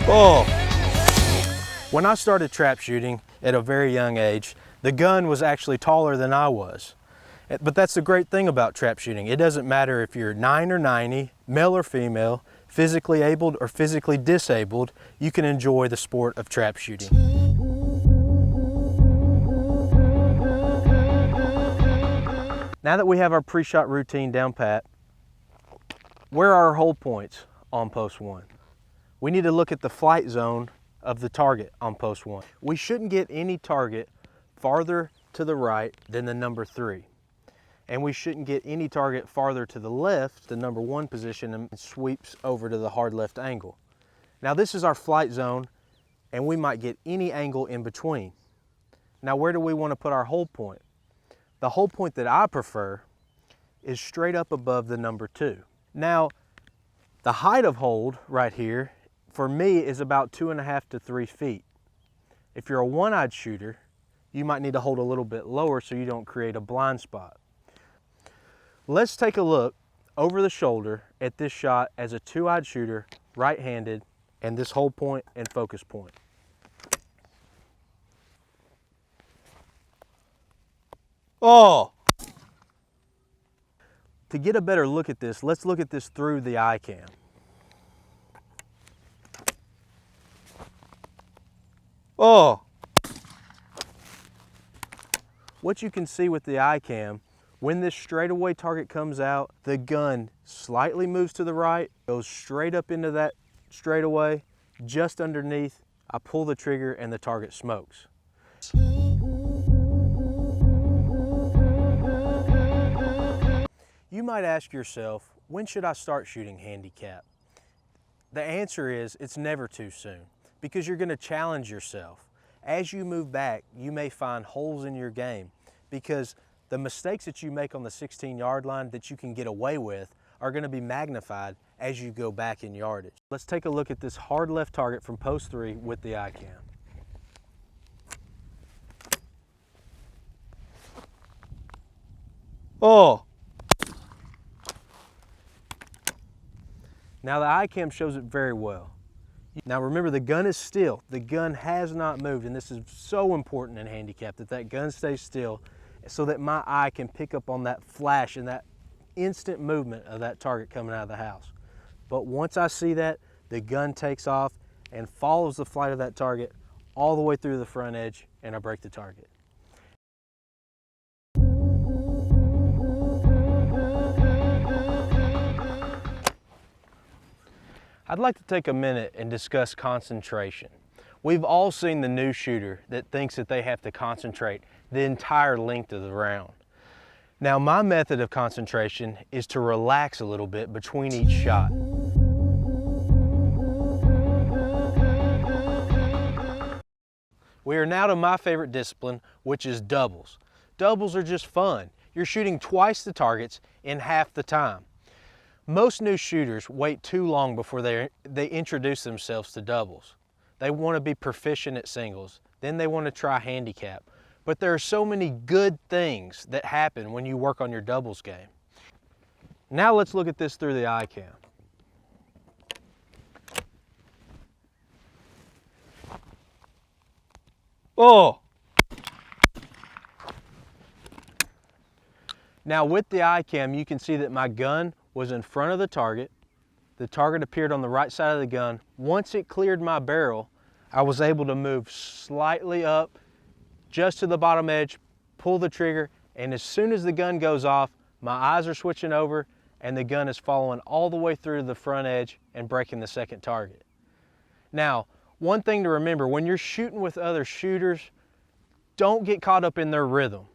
Oh! When I started trap shooting at a very young age, the gun was actually taller than I was. But that's the great thing about trap shooting. It doesn't matter if you're 9 or 90, male or female, physically abled or physically disabled, you can enjoy the sport of trap shooting. Now that we have our pre-shot routine down pat, where are our hold points on post 1? We need to look at the flight zone of the target on post 1. We shouldn't get any target farther to the right than the number 3. And we shouldn't get any target farther to the left, the number 1 position, and sweeps over to the hard left angle. Now this is our flight zone, and we might get any angle in between. Now where do we want to put our hold point? The hold point that I prefer is straight up above the number 2. Now, the height of hold right here, for me, is about 2.5 to 3 feet. If you're a one-eyed shooter, you might need to hold a little bit lower so you don't create a blind spot. Let's take a look over the shoulder at this shot as a two-eyed shooter, right-handed, and this hold point and focus point. Oh! To get a better look at this, let's look at this through the iCam. Oh! What you can see with the iCam, when this straightaway target comes out, the gun slightly moves to the right, goes straight up into that straightaway, just underneath, I pull the trigger and the target smokes. You might ask yourself, when should I start shooting handicap? The answer is, it's never too soon, because you're going to challenge yourself. As you move back, you may find holes in your game, because the mistakes that you make on the 16-yard line that you can get away with are going to be magnified as you go back in yardage. Let's take a look at this hard left target from post 3 with the iCam. Oh! Now the iCam shows it very well. Now remember, the gun is still. The gun has not moved, and this is so important in handicap that that gun stays still so that my eye can pick up on that flash and that instant movement of that target coming out of the house. But once I see that, the gun takes off and follows the flight of that target all the way through the front edge, and I break the target. I'd like to take a minute and discuss concentration. We've all seen the new shooter that thinks that they have to concentrate the entire length of the round. Now, my method of concentration is to relax a little bit between each shot. We are now to my favorite discipline, which is doubles. Doubles are just fun. You're shooting twice the targets in half the time. Most new shooters wait too long before they introduce themselves to doubles. They want to be proficient at singles, then they want to try handicap. But there are so many good things that happen when you work on your doubles game. Now let's look at this through the iCam. Oh! Now with the iCam, you can see that my gun was in front of the target. The target appeared on the right side of the gun. Once it cleared my barrel, I was able to move slightly up just to the bottom edge, pull the trigger, and as soon as the gun goes off, my eyes are switching over and the gun is following all the way through the front edge and breaking the second target. Now, one thing to remember, when you're shooting with other shooters, don't get caught up in their rhythm.